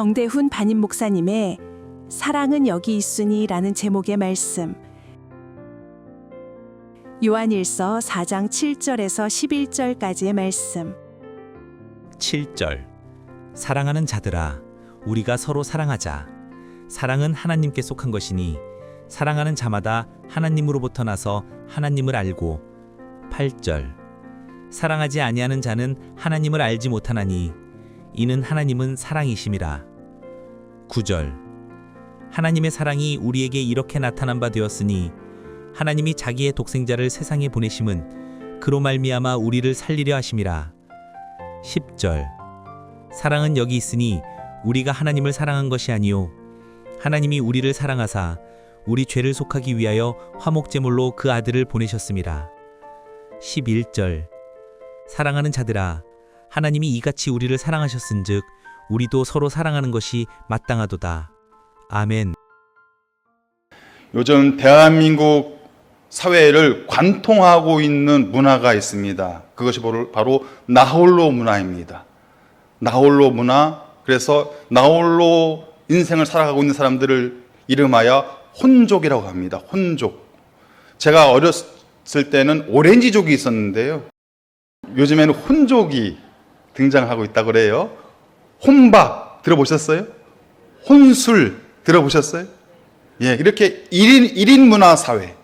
정대훈 반임 목사님의 사랑은 여기 있으니 라는 제목의 말씀, 요한일서 4장 7절에서 11절까지의 말씀. 7절. 사랑하는 자들아, 우리가 서로 사랑하자. 사랑은 하나님께 속한 것이니 사랑하는 자마다 하나님으로부터 나서 하나님을 알고. 8절. 사랑하지 아니하는 자는 하나님을 알지 못하나니 이는 하나님은 사랑이심이라. 9절. 하나님의 사랑이 우리에게 이렇게 나타난 바 되었으니 하나님이 자기의 독생자를 세상에 보내심은 그로 말미암아 우리를 살리려 하심이라. 10절. 사랑은 여기 있으니 우리가 하나님을 사랑한 것이 아니요 하나님이 우리를 사랑하사 우리 죄를 속하기 위하여 화목제물로 그 아들을 보내셨음이라. 11절. 사랑하는 자들아, 하나님이 이같이 우리를 사랑하셨은즉 우리도 서로 사랑하는 것이 마땅하도다. 아멘. 요즘 대한민국 사회를 관통하고 있는 문화가 있습니다. 그것이 바로 나홀로 문화입니다. 나홀로 문화. 그래서 나홀로 인생을 살아가고 있는 사람들을 이름하여 혼족이라고 합니다. 혼족. 제가 어렸을 때는 오렌지족이 있었는데요. 요즘에는 혼족이 등장하고 있다고 그래요. 혼밥 들어보셨어요? 혼술 들어보셨어요? 예, 이렇게 1인 문화 사회.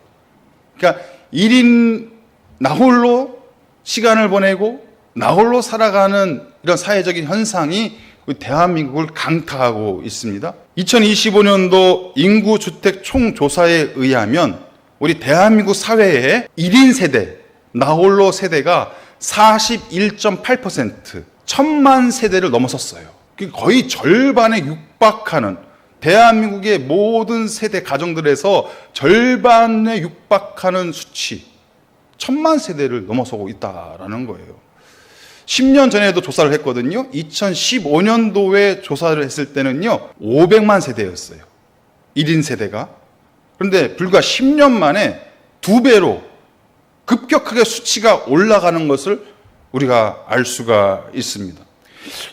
그러니까 1인 나홀로 시간을 보내고 나홀로 살아가는 이런 사회적인 현상이 대한민국을 강타하고 있습니다. 2025년도 인구주택 총조사에 의하면 우리 대한민국 사회의 1인 세대, 나홀로 세대가 41.8%, 1000만 세대를 넘어섰어요. 거의 절반에 육박하는, 대한민국의 모든 세대 가정들에서 절반에 육박하는 수치, 1000만 세대를 넘어서고 있다라는 거예요. 10년 전에도 조사를 했거든요. 2015년도에 조사를 했을 때는요, 500만 세대였어요. 1인 세대가. 그런데 불과 10년 만에 2배로 급격하게 수치가 올라가는 것을 우리가 알 수가 있습니다.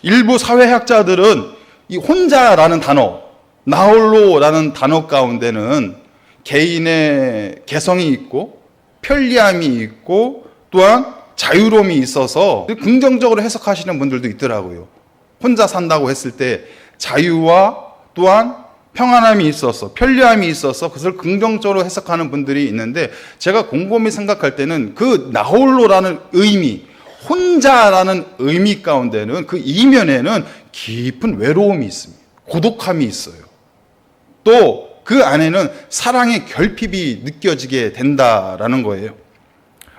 일부 사회학자들은 이 혼자라는 단어, 나홀로라는 단어 가운데는 개인의 개성이 있고 편리함이 있고 또한 자유로움이 있어서 긍정적으로 해석하시는 분들도 있더라고요. 혼자 산다고 했을 때 자유와 또한 평안함이 있어서 편리함이 있어서 그것을 긍정적으로 해석하는 분들이 있는데, 제가 곰곰이 생각할 때는 그 나홀로라는 의미, 혼자라는 의미 가운데는 그 이면에는 깊은 외로움이 있습니다. 고독함이 있어요. 또 그 안에는 사랑의 결핍이 느껴지게 된다라는 거예요.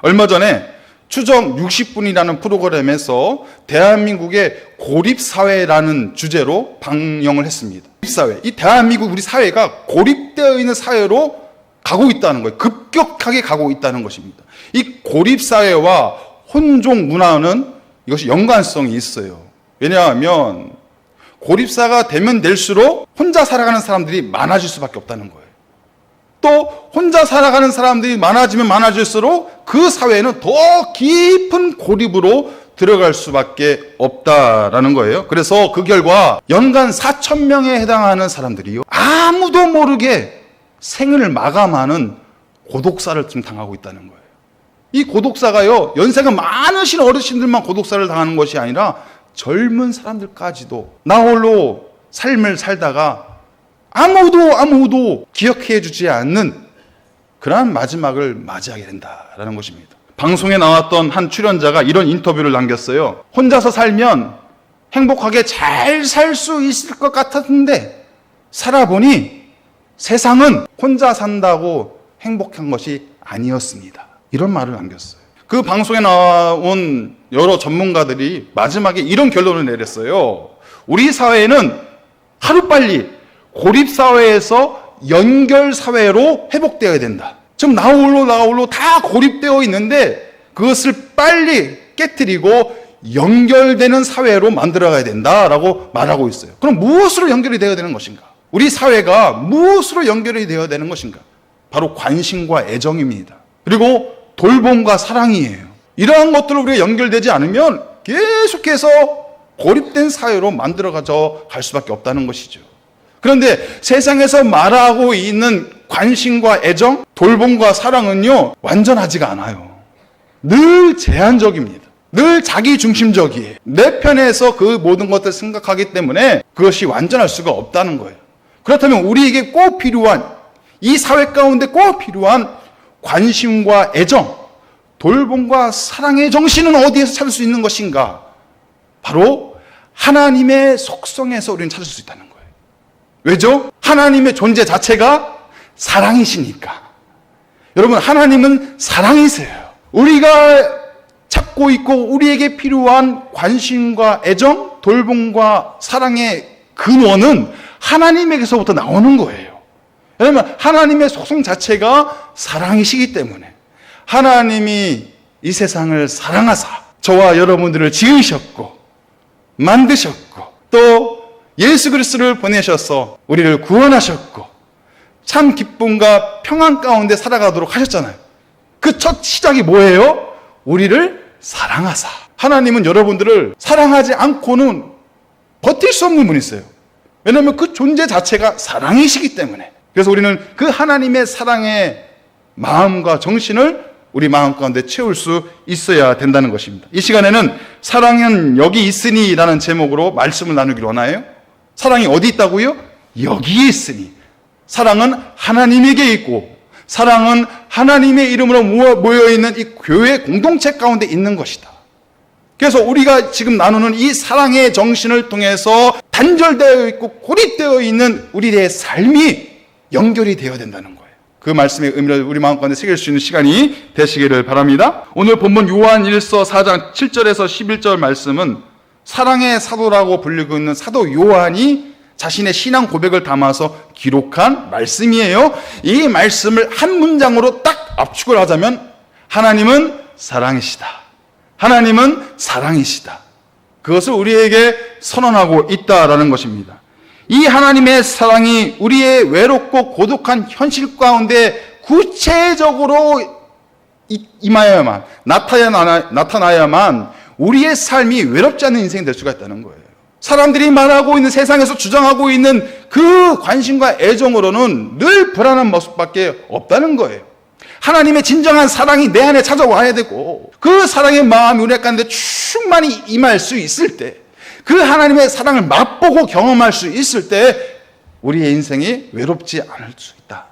얼마 전에 추정 60분이라는 프로그램에서 대한민국의 고립사회라는 주제로 방영을 했습니다. 고립사회. 이 대한민국 우리 사회가 고립되어 있는 사회로 가고 있다는 거예요. 급격하게 가고 있다는 것입니다. 이 고립사회와 혼족 문화는 이것이 연관성이 있어요. 왜냐하면 고립사가 되면 될수록 혼자 살아가는 사람들이 많아질 수밖에 없다는 거예요. 또 혼자 살아가는 사람들이 많아지면 많아질수록 그 사회는 더 깊은 고립으로 들어갈 수밖에 없다라는 거예요. 그래서 그 결과 연간 4,000명에 해당하는 사람들이요, 아무도 모르게 생을 마감하는 고독사를 지금 당하고 있다는 거예요. 이 고독사가요, 연세가 많으신 어르신들만 고독사를 당하는 것이 아니라 젊은 사람들까지도 나홀로 삶을 살다가 아무도 기억해 주지 않는 그러한 마지막을 맞이하게 된다라는 것입니다. 방송에 나왔던 한 출연자가 이런 인터뷰를 남겼어요. 혼자서 살면 행복하게 잘 살 수 있을 것 같았는데 살아보니 세상은 혼자 산다고 행복한 것이 아니었습니다. 이런 말을 남겼어요. 그 방송에 나온 여러 전문가들이 마지막에 이런 결론을 내렸어요. 우리 사회는 하루빨리 고립사회에서 연결사회로 회복되어야 된다. 지금 나홀로 다 고립되어 있는데 그것을 빨리 깨트리고 연결되는 사회로 만들어가야 된다라고 말하고 있어요. 그럼 무엇으로 연결이 되어야 되는 것인가? 우리 사회가 무엇으로 연결이 되어야 되는 것인가? 바로 관심과 애정입니다. 그리고 돌봄과 사랑이에요. 이러한 것들로 우리가 연결되지 않으면 계속해서 고립된 사회로 만들어가져 갈 수밖에 없다는 것이죠. 그런데 세상에서 말하고 있는 관심과 애정, 돌봄과 사랑은요, 완전하지가 않아요. 늘 제한적입니다. 늘 자기 중심적이에요. 내 편에서 그 모든 것들을 생각하기 때문에 그것이 완전할 수가 없다는 거예요. 그렇다면 우리에게 꼭 필요한, 이 사회 가운데 꼭 필요한 관심과 애정, 돌봄과 사랑의 정신은 어디에서 찾을 수 있는 것인가? 바로 하나님의 속성에서 우리는 찾을 수 있다는 거예요. 왜죠? 하나님의 존재 자체가 사랑이시니까. 여러분, 하나님은 사랑이세요. 우리가 찾고 있고 우리에게 필요한 관심과 애정, 돌봄과 사랑의 근원은 하나님에게서부터 나오는 거예요. 왜냐하면 하나님의 속성 자체가 사랑이시기 때문에 하나님이 이 세상을 사랑하사 저와 여러분들을 지으셨고 만드셨고 또 예수 그리스도를 보내셔서 우리를 구원하셨고 참 기쁨과 평안 가운데 살아가도록 하셨잖아요. 그 첫 시작이 뭐예요? 우리를 사랑하사. 하나님은 여러분들을 사랑하지 않고는 버틸 수 없는 분이세요. 왜냐하면 그 존재 자체가 사랑이시기 때문에. 그래서 우리는 그 하나님의 사랑의 마음과 정신을 우리 마음 가운데 채울 수 있어야 된다는 것입니다. 이 시간에는 사랑은 여기 있으니 라는 제목으로 말씀을 나누기로 하나요? 사랑이 어디 있다고요? 여기에 있으니. 사랑은 하나님에게 있고 사랑은 하나님의 이름으로 모여있는 이 교회 공동체 가운데 있는 것이다. 그래서 우리가 지금 나누는 이 사랑의 정신을 통해서 단절되어 있고 고립되어 있는 우리의 삶이 연결이 되어야 된다는 거예요. 그 말씀의 의미를 우리 마음 가운데 새길 수 있는 시간이 되시기를 바랍니다. 오늘 본문 요한 1서 4장 7절에서 11절 말씀은 사랑의 사도라고 불리고 있는 사도 요한이 자신의 신앙 고백을 담아서 기록한 말씀이에요. 이 말씀을 한 문장으로 딱 압축을 하자면 하나님은 사랑이시다. 하나님은 사랑이시다. 그것을 우리에게 선언하고 있다라는 것입니다. 이 하나님의 사랑이 우리의 외롭고 고독한 현실 가운데 구체적으로 임하여야만, 나타나야만 우리의 삶이 외롭지 않은 인생이 될 수가 있다는 거예요. 사람들이 말하고 있는, 세상에서 주장하고 있는 그 관심과 애정으로는 늘 불안한 모습밖에 없다는 거예요. 하나님의 진정한 사랑이 내 안에 찾아와야 되고 그 사랑의 마음이 우리 가운데 충만히 임할 수 있을 때, 그 하나님의 사랑을 맛보고 경험할 수 있을 때 우리의 인생이 외롭지 않을 수 있다.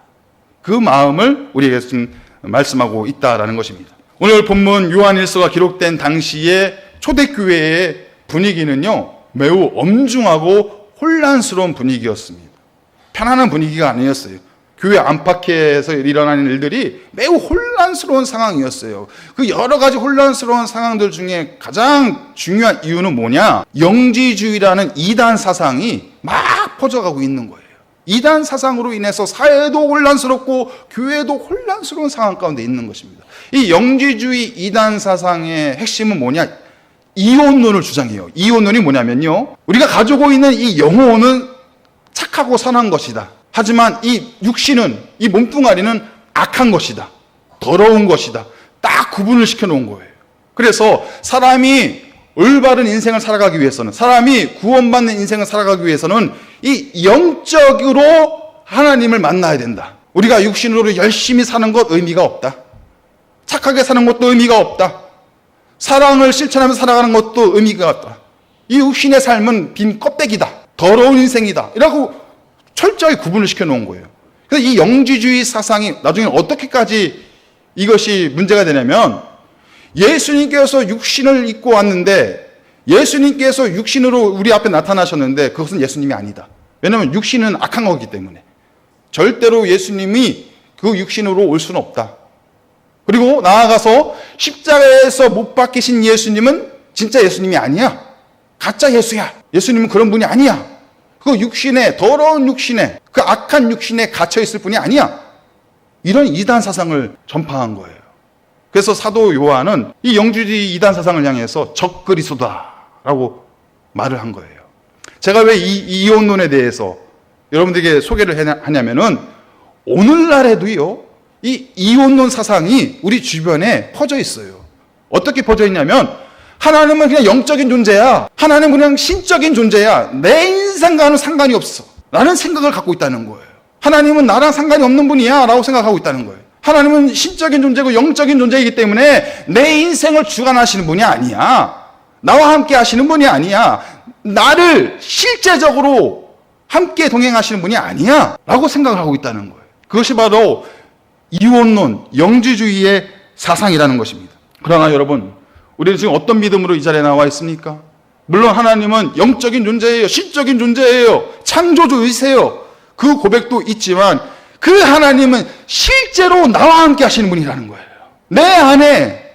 그 마음을 우리에게 지금 말씀하고 있다라는 것입니다. 오늘 본문 요한일서가 기록된 당시의 초대교회의 분위기는요, 매우 엄중하고 혼란스러운 분위기였습니다. 편안한 분위기가 아니었어요. 교회 안팎에서 일어나는 일들이 매우 혼란스러운 상황이었어요. 그 여러 가지 혼란스러운 상황들 중에 가장 중요한 이유는 뭐냐? 영지주의라는 이단 사상이 막 퍼져가고 있는 거예요. 이단 사상으로 인해서 사회도 혼란스럽고 교회도 혼란스러운 상황 가운데 있는 것입니다. 이 영지주의 이단 사상의 핵심은 뭐냐? 이혼론을 주장해요. 이혼론이 뭐냐면요, 우리가 가지고 있는 이 영혼은 착하고 선한 것이다. 하지만 이 육신은, 이 몸뚱아리는 악한 것이다. 더러운 것이다. 딱 구분을 시켜놓은 거예요. 그래서 사람이 올바른 인생을 살아가기 위해서는, 사람이 구원받는 인생을 살아가기 위해서는 이 영적으로 하나님을 만나야 된다. 우리가 육신으로 열심히 사는 것 의미가 없다. 착하게 사는 것도 의미가 없다. 사랑을 실천하면서 살아가는 것도 의미가 없다. 이 육신의 삶은 빈 껍데기다. 더러운 인생이다. 이라고 철저히 구분을 시켜놓은 거예요. 그래서 이 영지주의 사상이 나중에 어떻게까지 이것이 문제가 되냐면, 예수님께서 육신을 입고 왔는데, 예수님께서 육신으로 우리 앞에 나타나셨는데 그것은 예수님이 아니다. 왜냐하면 육신은 악한 거기 때문에 절대로 예수님이 그 육신으로 올 수는 없다. 그리고 나아가서 십자가에서 못 박히신 예수님은 진짜 예수님이 아니야. 가짜 예수야. 예수님은 그런 분이 아니야. 그 육신에, 더러운 육신에, 그 악한 육신에 갇혀있을 분이 아니야. 이런 이단 사상을 전파한 거예요. 그래서 사도 요한은 이 영주주의 이단 사상을 향해서 적그리스도다라고 말을 한 거예요. 제가 왜 이 이혼론에 대해서 여러분들에게 소개를 하냐면은, 오늘날에도요, 이 이혼론 사상이 우리 주변에 퍼져 있어요. 어떻게 퍼져 있냐면, 하나님은 그냥 영적인 존재야. 하나님은 그냥 신적인 존재야. 내 인생과는 상관이 없어. 라는 생각을 갖고 있다는 거예요. 하나님은 나랑 상관이 없는 분이야 라고 생각하고 있다는 거예요. 하나님은 신적인 존재고 영적인 존재이기 때문에 내 인생을 주관하시는 분이 아니야. 나와 함께 하시는 분이 아니야. 나를 실제적으로 함께 동행하시는 분이 아니야 라고 생각을 하고 있다는 거예요. 그것이 바로 이원론, 영지주의의 사상이라는 것입니다. 그러나 여러분, 우리는 지금 어떤 믿음으로 이 자리에 나와 있습니까? 물론 하나님은 영적인 존재예요. 신적인 존재예요. 창조주이세요. 그 고백도 있지만 그 하나님은 실제로 나와 함께 하시는 분이라는 거예요. 내 안에,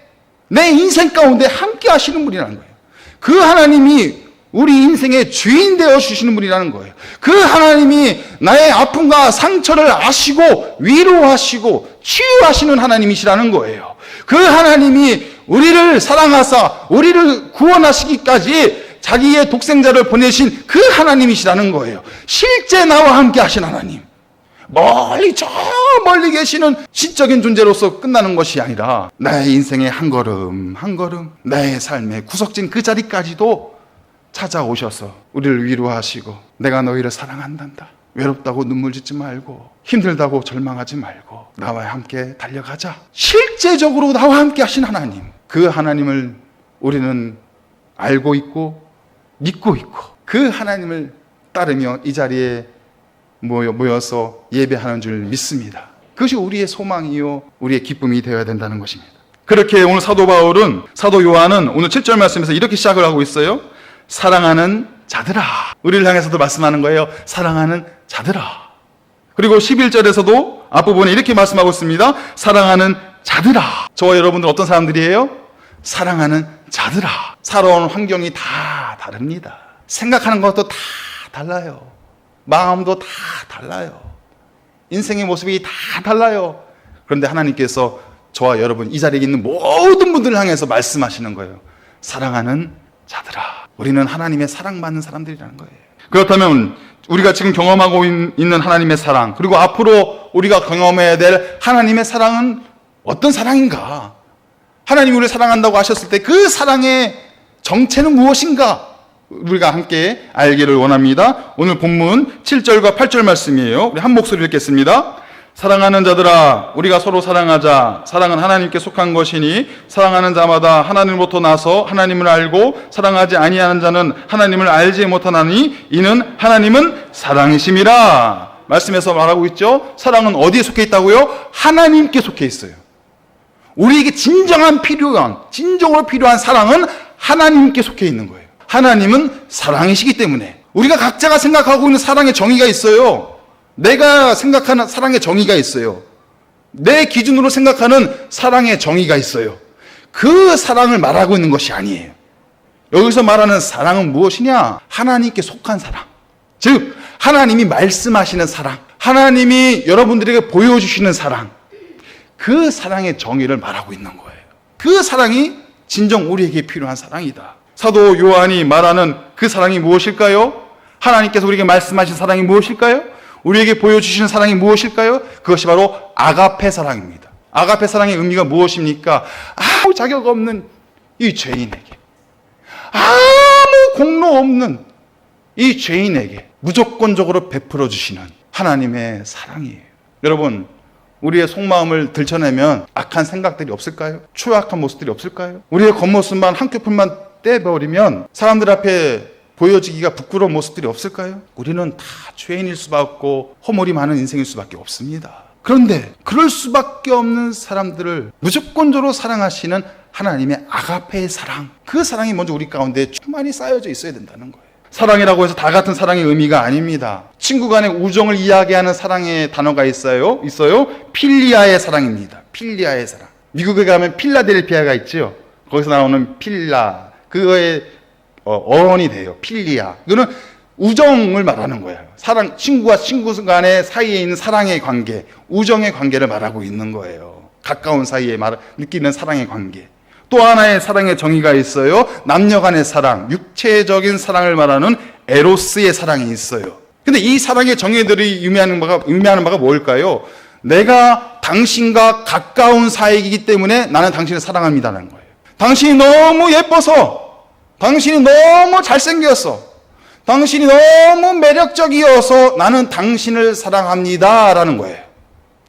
내 인생 가운데 함께 하시는 분이라는 거예요. 그 하나님이 우리 인생의 주인 되어 주시는 분이라는 거예요. 그 하나님이 나의 아픔과 상처를 아시고 위로하시고 치유하시는 하나님이시라는 거예요. 그 하나님이 우리를 사랑하사 우리를 구원하시기까지 자기의 독생자를 보내신 그 하나님이시라는 거예요. 실제 나와 함께 하신 하나님. 멀리 저 멀리 계시는 신적인 존재로서 끝나는 것이 아니라 나의 인생의 한 걸음 한 걸음 나의 삶의 구석진 그 자리까지도 찾아오셔서 우리를 위로하시고 내가 너희를 사랑한단다. 외롭다고 눈물 짓지 말고 힘들다고 절망하지 말고 나와 함께 달려가자. 실제적으로 나와 함께 하신 하나님. 그 하나님을 우리는 알고 있고 믿고 있고 그 하나님을 따르며 이 자리에 모여서 예배하는 줄 믿습니다. 그것이 우리의 소망이요 우리의 기쁨이 되어야 된다는 것입니다. 그렇게 오늘 사도 바울은, 사도 요한은 오늘 7절 말씀에서 이렇게 시작을 하고 있어요. 사랑하는 자들아. 우리를 향해서도 말씀하는 거예요. 사랑하는 자들아. 그리고 11절에서도 앞부분에 이렇게 말씀하고 있습니다. 사랑하는 자들아. 저와 여러분들 어떤 사람들이에요? 사랑하는 자들아. 살아온 환경이 다 다릅니다. 생각하는 것도 다 달라요. 마음도 다 달라요. 인생의 모습이 다 달라요. 그런데 하나님께서 저와 여러분 이 자리에 있는 모든 분들을 향해서 말씀하시는 거예요. 사랑하는 자들아. 우리는 하나님의 사랑받는 사람들이라는 거예요. 그렇다면 우리가 지금 경험하고 있는 하나님의 사랑, 그리고 앞으로 우리가 경험해야 될 하나님의 사랑은 어떤 사랑인가? 하나님이 우리를 사랑한다고 하셨을 때 그 사랑의 정체는 무엇인가? 우리가 함께 알기를 원합니다. 오늘 본문 7절과 8절 말씀이에요. 우리 한 목소리 읽겠습니다. 사랑하는 자들아, 우리가 서로 사랑하자. 사랑은 하나님께 속한 것이니 사랑하는 자마다 하나님으로부터 나서 하나님을 알고 사랑하지 아니하는 자는 하나님을 알지 못하나니 이는 하나님은 사랑이심이라. 말씀에서 말하고 있죠. 사랑은 어디에 속해 있다고요? 하나님께 속해 있어요. 우리에게 진정으로 필요한 사랑은 하나님께 속해 있는 거예요. 하나님은 사랑이시기 때문에 우리가 각자가 생각하고 있는 사랑의 정의가 있어요. 내가 생각하는 사랑의 정의가 있어요. 내 기준으로 생각하는 사랑의 정의가 있어요. 그 사랑을 말하고 있는 것이 아니에요. 여기서 말하는 사랑은 무엇이냐? 하나님께 속한 사랑. 즉 하나님이 말씀하시는 사랑, 하나님이 여러분들에게 보여주시는 사랑, 그 사랑의 정의를 말하고 있는 거예요. 그 사랑이 진정 우리에게 필요한 사랑이다. 사도 요한이 말하는 그 사랑이 무엇일까요? 하나님께서 우리에게 말씀하신 사랑이 무엇일까요? 우리에게 보여주시는 사랑이 무엇일까요? 그것이 바로 아가페 사랑입니다. 아가페 사랑의 의미가 무엇입니까? 아무 자격 없는 이 죄인에게, 아무 공로 없는 이 죄인에게 무조건적으로 베풀어 주시는 하나님의 사랑이에요. 여러분, 우리의 속마음을 들춰내면 악한 생각들이 없을까요? 추악한 모습들이 없을까요? 우리의 겉모습만 한꺼풀만 떼버리면 사람들 앞에 보여지기가 부끄러운 모습들이 없을까요? 우리는 다 죄인일 수밖에 없고 허물이 많은 인생일 수밖에 없습니다. 그런데 그럴 수밖에 없는 사람들을 무조건적으로 사랑하시는 하나님의 아가페의 사랑, 그 사랑이 먼저 우리 가운데 충만히 쌓여져 있어야 된다는 거예요. 사랑이라고 해서 다 같은 사랑의 의미가 아닙니다. 친구 간의 우정을 이야기하는 사랑의 단어가 있어요. 필리아의 사랑입니다. 필리아의 사랑. 미국에 가면 필라델피아가 있죠. 거기서 나오는 필라, 그거의 어원이 돼요. 필리아. 이거는 우정을 말하는 거예요. 사랑, 친구와 친구 간의 사이에 있는 사랑의 관계, 우정의 관계를 말하고 있는 거예요. 가까운 사이에 느끼는 사랑의 관계. 또 하나의 사랑의 정의가 있어요. 남녀 간의 사랑, 육체적인 사랑을 말하는 에로스의 사랑이 있어요. 근데 이 사랑의 정의들이 의미하는 바가 뭘까요? 내가 당신과 가까운 사이이기 때문에 나는 당신을 사랑합니다라는 거예요. 당신이 너무 예뻐서, 당신이 너무 잘생겼어, 당신이 너무 매력적이어서 나는 당신을 사랑합니다 라는 거예요.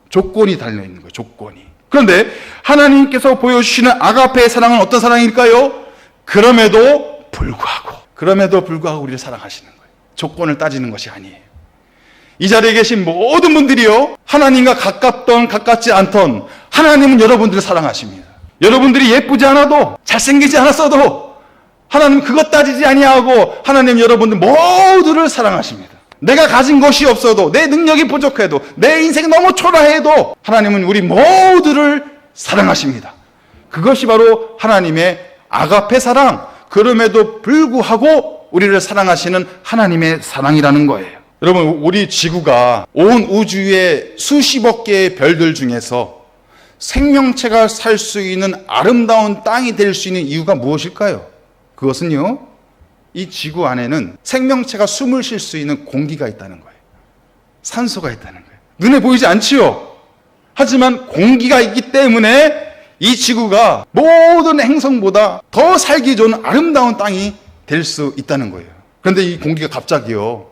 조건이 달려있는 거예요. 조건이. 그런데 하나님께서 보여주시는 아가페의 사랑은 어떤 사랑일까요? 그럼에도 불구하고 우리를 사랑하시는 거예요. 조건을 따지는 것이 아니에요. 이 자리에 계신 모든 분들이요, 하나님과 가깝던 가깝지 않던 하나님은 여러분들을 사랑하십니다. 여러분들이 예쁘지 않아도, 잘생기지 않았어도 하나님 그것 따지지 아니하고 하나님 여러분들 모두를 사랑하십니다. 내가 가진 것이 없어도, 내 능력이 부족해도, 내 인생이 너무 초라해도 하나님은 우리 모두를 사랑하십니다. 그것이 바로 하나님의 아가페 사랑, 그럼에도 불구하고 우리를 사랑하시는 하나님의 사랑이라는 거예요. 여러분, 우리 지구가 온 우주의 수십억 개의 별들 중에서 생명체가 살 수 있는 아름다운 땅이 될 수 있는 이유가 무엇일까요? 그것은요, 이 지구 안에는 생명체가 숨을 쉴 수 있는 공기가 있다는 거예요. 산소가 있다는 거예요. 눈에 보이지 않지요? 하지만 공기가 있기 때문에 이 지구가 모든 행성보다 더 살기 좋은 아름다운 땅이 될 수 있다는 거예요. 그런데 이 공기가 갑자기요,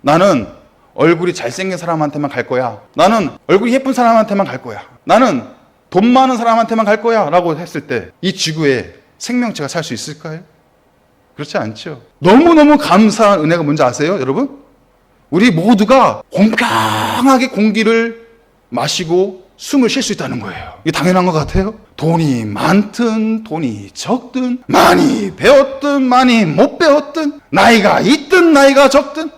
나는 얼굴이 잘생긴 사람한테만 갈 거야, 나는 얼굴이 예쁜 사람한테만 갈 거야, 나는 돈 많은 사람한테만 갈 거야 라고 했을 때 이 지구에 생명체가 살 수 있을까요? 그렇지 않죠. 너무너무 감사한 은혜가 뭔지 아세요, 여러분? 우리 모두가 공평하게 공기를 마시고 숨을 쉴 수 있다는 거예요. 이게 당연한 것 같아요? 돈이 많든 돈이 적든, 많이 배웠든 많이 못 배웠든, 나이가 있든 나이가 적든,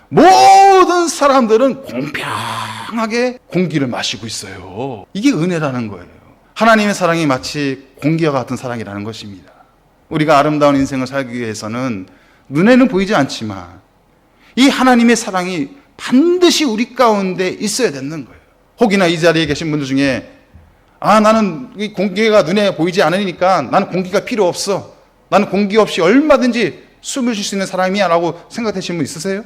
모든 사람들은 공평하게 공기를 마시고 있어요. 이게 은혜라는 거예요. 하나님의 사랑이 마치 공기와 같은 사랑이라는 것입니다. 우리가 아름다운 인생을 살기 위해서는 눈에는 보이지 않지만 이 하나님의 사랑이 반드시 우리 가운데 있어야 되는 거예요. 혹이나 이 자리에 계신 분들 중에, 나는 이 공기가 눈에 보이지 않으니까 나는 공기가 필요 없어, 나는 공기 없이 얼마든지 숨을 쉴 수 있는 사람이야 라고 생각하시는 분 있으세요?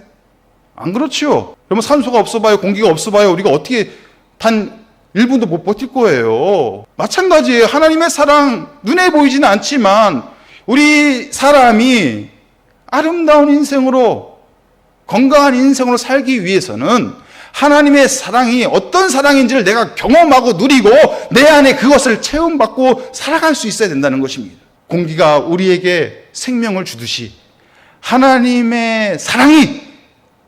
안 그렇죠? 그러면 산소가 없어봐요, 공기가 없어봐요, 우리가 어떻게 단 1분도 못 버틸 거예요. 마찬가지예요. 하나님의 사랑, 눈에 보이지는 않지만 우리 사람이 아름다운 인생으로, 건강한 인생으로 살기 위해서는 하나님의 사랑이 어떤 사랑인지를 내가 경험하고 누리고 내 안에 그것을 체험받고 살아갈 수 있어야 된다는 것입니다. 공기가 우리에게 생명을 주듯이 하나님의 사랑이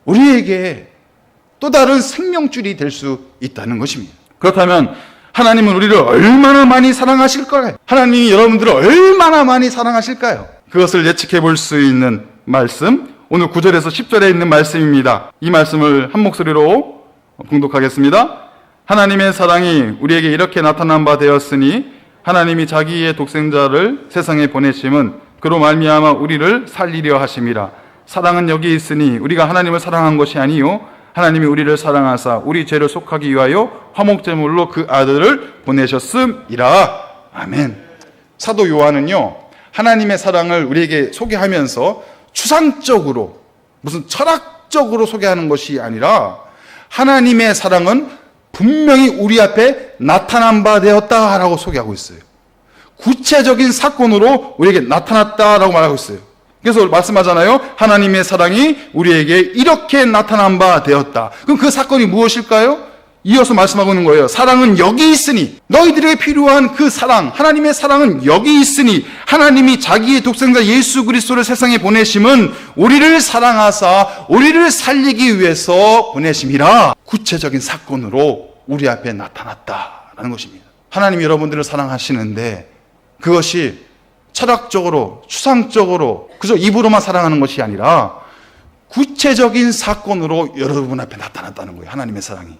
우리에게 또 다른 생명줄이 될 수 있다는 것입니다. 그렇다면 하나님은 우리를 얼마나 많이 사랑하실까요? 하나님이 여러분들을 얼마나 많이 사랑하실까요? 그것을 예측해 볼 수 있는 말씀, 오늘 9절에서 10절에 있는 말씀입니다. 이 말씀을 한 목소리로 봉독하겠습니다. 하나님의 사랑이 우리에게 이렇게 나타난 바 되었으니 하나님이 자기의 독생자를 세상에 보내심은 그로 말미암아 우리를 살리려 하심이라. 사랑은 여기 있으니 우리가 하나님을 사랑한 것이 아니요 하나님이 우리를 사랑하사 우리 죄를 속하기 위하여 화목제물로 그 아들을 보내셨음이라. 아멘. 사도 요한은요, 하나님의 사랑을 우리에게 소개하면서 추상적으로, 무슨 철학적으로 소개하는 것이 아니라 하나님의 사랑은 분명히 우리 앞에 나타난 바 되었다라고 소개하고 있어요. 구체적인 사건으로 우리에게 나타났다라고 말하고 있어요. 그래서 말씀하잖아요. 하나님의 사랑이 우리에게 이렇게 나타난 바 되었다. 그럼 그 사건이 무엇일까요? 이어서 말씀하고 있는 거예요. 사랑은 여기 있으니, 너희들에게 필요한 그 사랑, 하나님의 사랑은 여기 있으니 하나님이 자기의 독생자 예수 그리스도를 세상에 보내심은 우리를 사랑하사 우리를 살리기 위해서 보내심이라. 구체적인 사건으로 우리 앞에 나타났다라는 것입니다. 하나님이 여러분들을 사랑하시는데 그것이 철학적으로, 추상적으로 그저 입으로만 사랑하는 것이 아니라 구체적인 사건으로 여러분 앞에 나타났다는 거예요. 하나님의 사랑이.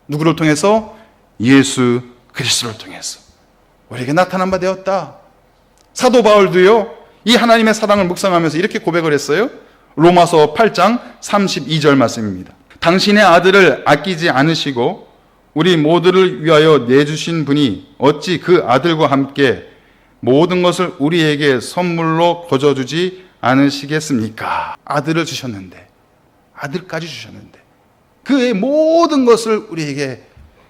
누구를 통해서? 예수 그리스도를 통해서 우리에게 나타난 바 되었다. 사도 바울도요, 이 하나님의 사랑을 묵상하면서 이렇게 고백을 했어요. 로마서 8장 32절 말씀입니다. 당신의 아들을 아끼지 않으시고 우리 모두를 위하여 내주신 분이 어찌 그 아들과 함께 모든 것을 우리에게 선물로 거저주지 않으시겠습니까? 아들을 주셨는데, 아들까지 주셨는데 그의 모든 것을 우리에게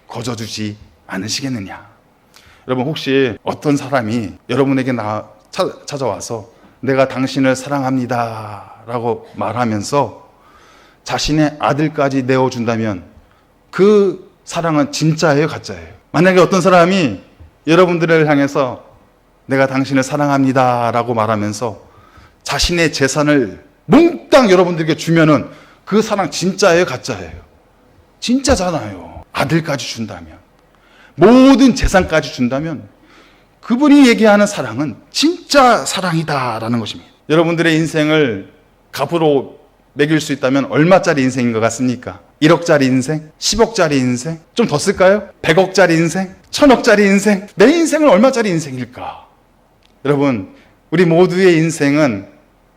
거저주지 않으시겠느냐? 여러분 혹시 어떤 사람이 여러분에게 찾아와서 내가 당신을 사랑합니다 라고 말하면서 자신의 아들까지 내어준다면 그 사랑은 진짜예요, 가짜예요? 만약에 어떤 사람이 여러분들을 향해서 내가 당신을 사랑합니다 라고 말하면서 자신의 재산을 몽땅 여러분들에게 주면은 그 사랑 진짜예요, 가짜예요? 진짜잖아요. 아들까지 준다면, 모든 재산까지 준다면 그분이 얘기하는 사랑은 진짜 사랑이다라는 것입니다. 여러분들의 인생을 값으로 매길 수 있다면 얼마짜리 인생인 것 같습니까? 1억짜리 인생? 10억짜리 인생? 좀 더 쓸까요? 100억짜리 인생? 1000억짜리 인생? 내 인생은 얼마짜리 인생일까? 여러분, 우리 모두의 인생은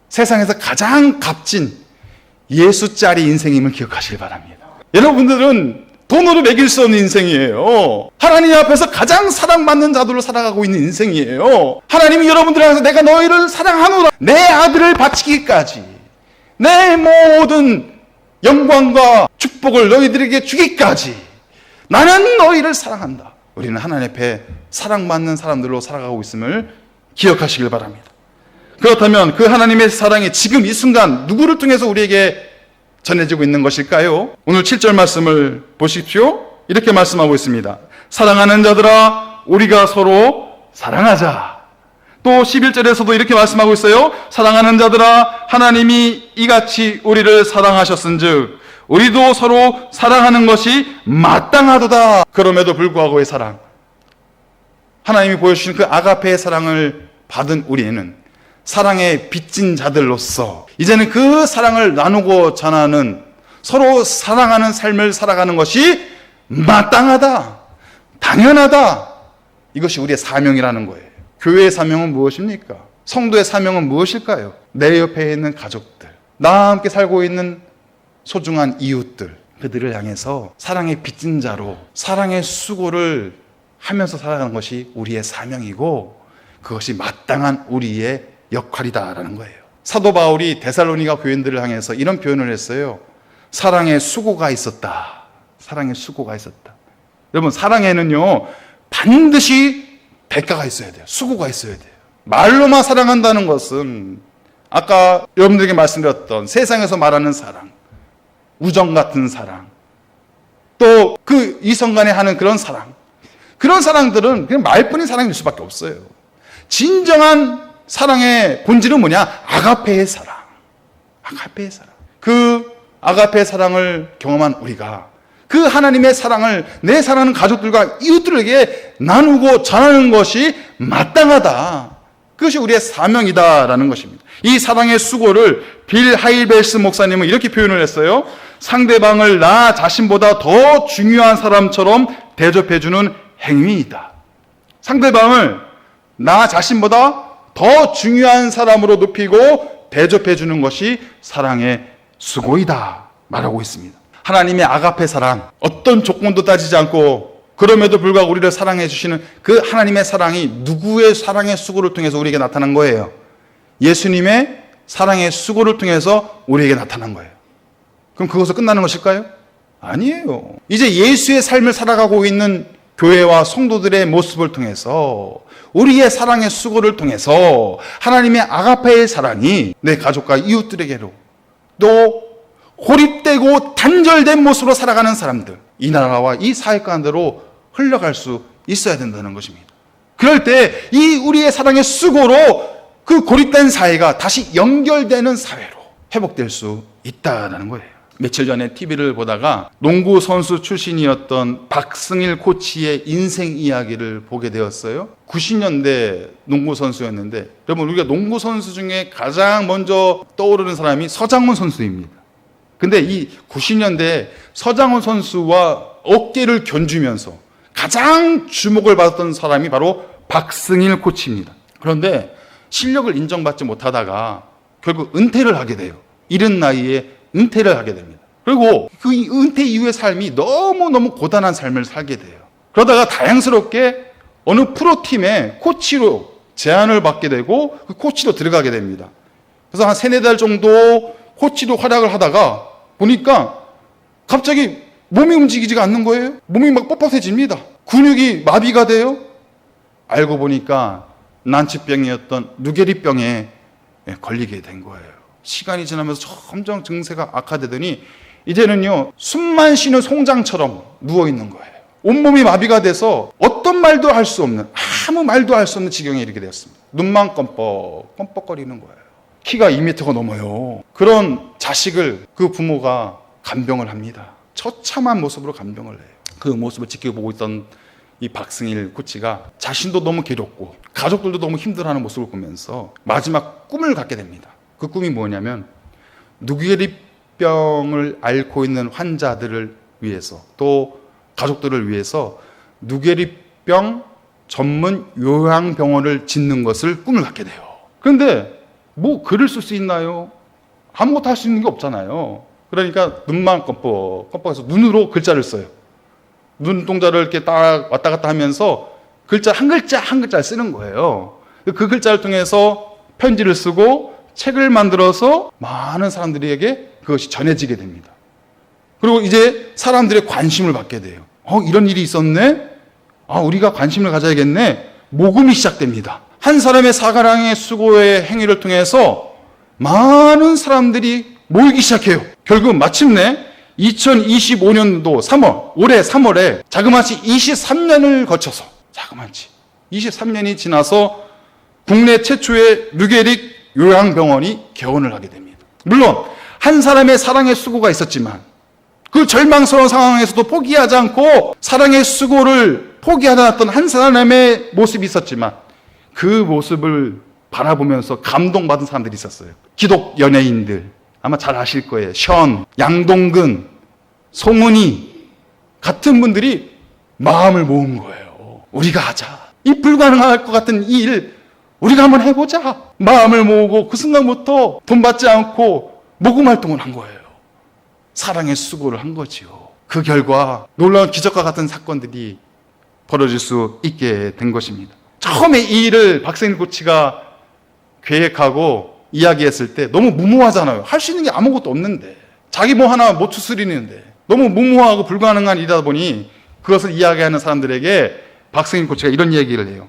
세상에서 가장 값진 예수짜리 인생임을 기억하시기 바랍니다. 여러분들은 돈으로 매길 수 없는 인생이에요. 하나님 앞에서 가장 사랑받는 자들로 살아가고 있는 인생이에요. 하나님이 여러분들을 향해서 내가 너희를 사랑하노라, 내 아들을 바치기까지, 내 모든 영광과 축복을 너희들에게 주기까지 나는 너희를 사랑한다. 우리는 하나님 앞에 사랑받는 사람들로 살아가고 있음을 기억하시길 바랍니다. 그렇다면 그 하나님의 사랑이 지금 이 순간 누구를 통해서 우리에게 전해지고 있는 것일까요? 오늘 7절 말씀을 보십시오. 이렇게 말씀하고 있습니다. 사랑하는 자들아, 우리가 서로 사랑하자. 또 11절에서도 이렇게 말씀하고 있어요. 사랑하는 자들아, 하나님이 이같이 우리를 사랑하셨은즉 우리도 서로 사랑하는 것이 마땅하도다. 그럼에도 불구하고의 사랑, 하나님이 보여주신 그 아가페의 사랑을 받은 우리는 사랑의 빚진 자들로서 이제는 그 사랑을 나누고 전하는, 서로 사랑하는 삶을 살아가는 것이 마땅하다, 당연하다. 이것이 우리의 사명이라는 거예요. 교회의 사명은 무엇입니까? 성도의 사명은 무엇일까요? 내 옆에 있는 가족들, 나와 함께 살고 있는 소중한 이웃들, 그들을 향해서 사랑의 빚진 자로 사랑의 수고를 하면서 살아가는 것이 우리의 사명이고 그것이 마땅한 우리의 역할이다라는 거예요. 사도 바울이 데살로니가 교인들을 향해서 이런 표현을 했어요. 사랑의 수고가 있었다. 사랑의 수고가 있었다. 여러분, 사랑에는요 반드시 대가가 있어야 돼요. 수고가 있어야 돼요. 말로만 사랑한다는 것은 아까 여러분들에게 말씀드렸던 세상에서 말하는 사랑, 우정 같은 사랑, 또 그 이성 간에 하는 그런 사랑, 그런 사랑들은 그냥 말뿐인 사랑일 수밖에 없어요. 진정한 사랑의 본질은 뭐냐? 아가페의 사랑. 아가페의 사랑. 그 아가페의 사랑을 경험한 우리가 그 하나님의 사랑을 내 사랑하는 가족들과 이웃들에게 나누고 전하는 것이 마땅하다. 그것이 우리의 사명이다라는 것입니다. 이 사랑의 수고를 빌 하일벨스 목사님은 이렇게 표현을 했어요. 상대방을 나 자신보다 더 중요한 사람처럼 대접해주는 행위이다. 상대방을 나 자신보다 더 중요한 사람으로 높이고 대접해주는 것이 사랑의 수고이다 말하고 있습니다. 하나님의 아가페 사랑, 어떤 조건도 따지지 않고 그럼에도 불구하고 우리를 사랑해 주시는 그 하나님의 사랑이 누구의 사랑의 수고를 통해서 우리에게 나타난 거예요? 예수님의 사랑의 수고를 통해서 우리에게 나타난 거예요. 그럼 그것으로 끝나는 것일까요? 아니에요. 이제 예수의 삶을 살아가고 있는 교회와 성도들의 모습을 통해서, 우리의 사랑의 수고를 통해서 하나님의 아가페의 사랑이 내 가족과 이웃들에게로, 또 고립되고 단절된 모습으로 살아가는 사람들, 이 나라와 이 사회 가운데로 흘러갈 수 있어야 된다는 것입니다. 그럴 때 이 우리의 사랑의 수고로 그 고립된 사회가 다시 연결되는 사회로 회복될 수 있다는 거예요. 며칠 전에 TV를 보다가 농구 선수 출신이었던 박승일 코치의 인생 이야기를 보게 되었어요. 90년대 농구 선수였는데, 여러분, 우리가 농구 선수 중에 가장 먼저 떠오르는 사람이 서장훈 선수입니다. 근데 이 90년대 서장훈 선수와 어깨를 견주면서 가장 주목을 받았던 사람이 바로 박승일 코치입니다. 그런데 실력을 인정받지 못하다가 결국 은퇴를 하게 돼요. 이른 나이에 은퇴를 하게 됩니다. 그리고 그 은퇴 이후의 삶이 너무너무 고단한 삶을 살게 돼요. 그러다가 다행스럽게 어느 프로팀의 코치로 제안을 받게 되고 그 코치로 들어가게 됩니다. 그래서 한 3-4달 정도 코치로 활약을 하다가 보니까 갑자기 몸이 움직이지가 않는 거예요. 몸이 막 뻣뻣해집니다. 근육이 마비가 돼요. 알고 보니까 난치병이었던 누게리병에 걸리게 된 거예요. 시간이 지나면서 점점 증세가 악화되더니 이제는요, 숨만 쉬는 송장처럼 누워 있는 거예요. 온몸이 마비가 돼서 어떤 말도 할 수 없는, 아무 말도 할 수 없는 지경에 이르게 되었습니다. 눈만 껌뻑거리는 거예요. 키가 2m가 넘어요. 그런 자식을 그 부모가 간병을 합니다. 처참한 모습으로 간병을 해요. 그 모습을 지켜보고 있던 이 박승일 코치가 자신도 너무 괴롭고 가족들도 너무 힘들어하는 모습을 보면서 마지막 꿈을 갖게 됩니다. 그 꿈이 뭐냐면 누게리병을 앓고 있는 환자들을 위해서 또 가족들을 위해서 누게리병 전문 요양병원을 짓는 것을 꿈을 갖게 돼요. 그런데 뭐 글을 쓸 수 있나요? 아무것도 할 수 있는 게 없잖아요. 그러니까 눈만 껌뻑해서 눈으로 글자를 써요. 눈동자를 이렇게 딱 왔다 갔다 하면서 글자 한 글자 쓰는 거예요. 그 글자를 통해서 편지를 쓰고 책을 만들어서 많은 사람들에게 그것이 전해지게 됩니다. 그리고 이제 사람들의 관심을 받게 돼요. 이런 일이 있었네? 우리가 관심을 가져야겠네? 모금이 시작됩니다. 한 사람의 사랑의 수고의 행위를 통해서 많은 사람들이 모이기 시작해요. 결국 마침내 2025년도 3월, 올해 3월에 자그마치 23년을 거쳐서, 자그마치 23년이 지나서 국내 최초의 누게릭 요양병원이 개원을 하게 됩니다. 물론 한 사람의 사랑의 수고가 있었지만 그 절망스러운 상황에서도 포기하지 않고 사랑의 수고를 포기하지 않았던 한 사람의 모습이 있었지만 그 모습을 바라보면서 감동받은 사람들이 있었어요. 기독 연예인들, 아마 잘 아실 거예요. 션, 양동근, 송은이 같은 분들이 마음을 모은 거예요. 우리가 하자. 이 불가능할 것 같은 이 일 우리가 한번 해보자. 마음을 모으고 그 순간부터 돈 받지 않고 모금 활동을 한 거예요. 사랑의 수고를 한 거지요. 그 결과 놀라운 기적과 같은 사건들이 벌어질 수 있게 된 것입니다. 처음에 이 일을 박승일 코치가 계획하고 이야기했을 때 너무 무모하잖아요. 할 수 있는 게 아무것도 없는데, 자기 뭐 하나 못 추스리는데 너무 무모하고 불가능한 일이다 보니 그것을 이야기하는 사람들에게 박승일 코치가 이런 얘기를 해요.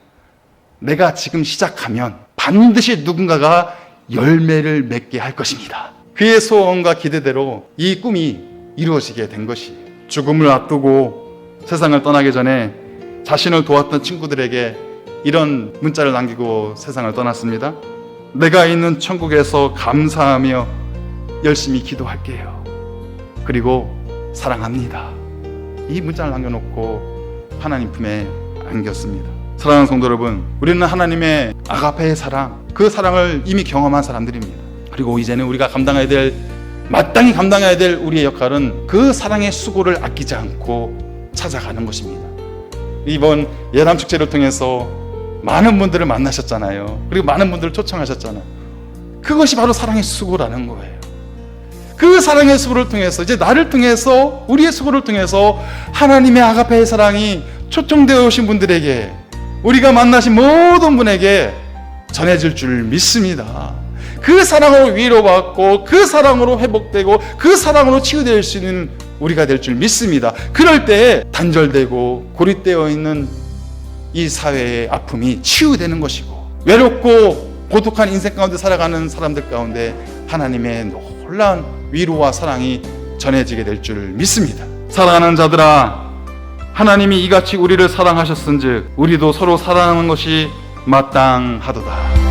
내가 지금 시작하면 반드시 누군가가 열매를 맺게 할 것입니다. 그의 소원과 기대대로 이 꿈이 이루어지게 된 것이에요. 죽음을 앞두고 세상을 떠나기 전에 자신을 도왔던 친구들에게 이런 문자를 남기고 세상을 떠났습니다. 내가 있는 천국에서 감사하며 열심히 기도할게요. 그리고 사랑합니다. 이 문자를 남겨놓고 하나님 품에 안겼습니다. 사랑하는 성도 여러분, 우리는 하나님의 아가페의 사랑, 그 사랑을 이미 경험한 사람들입니다. 그리고 이제는 우리가 마땅히 감당해야 될 우리의 역할은 그 사랑의 수고를 아끼지 않고 찾아가는 것입니다. 이번 예람 축제를 통해서 많은 분들을 만나셨잖아요. 그리고 많은 분들을 초청하셨잖아요. 그것이 바로 사랑의 수고라는 거예요. 그 사랑의 수고를 통해서, 이제 나를 통해서, 우리의 수고를 통해서 하나님의 아가페의 사랑이 초청되어 오신 분들에게, 우리가 만나신 모든 분에게 전해질 줄 믿습니다. 그 사랑으로 위로받고 그 사랑으로 회복되고 그 사랑으로 치유될 수 있는 우리가 될 줄 믿습니다. 그럴 때 단절되고 고립되어 있는 이 사회의 아픔이 치유되는 것이고, 외롭고 고독한 인생 가운데 살아가는 사람들 가운데 하나님의 놀라운 위로와 사랑이 전해지게 될 줄 믿습니다. 사랑하는 자들아, 하나님이 이같이 우리를 사랑하셨은즉 우리도 서로 사랑하는 것이 마땅하도다.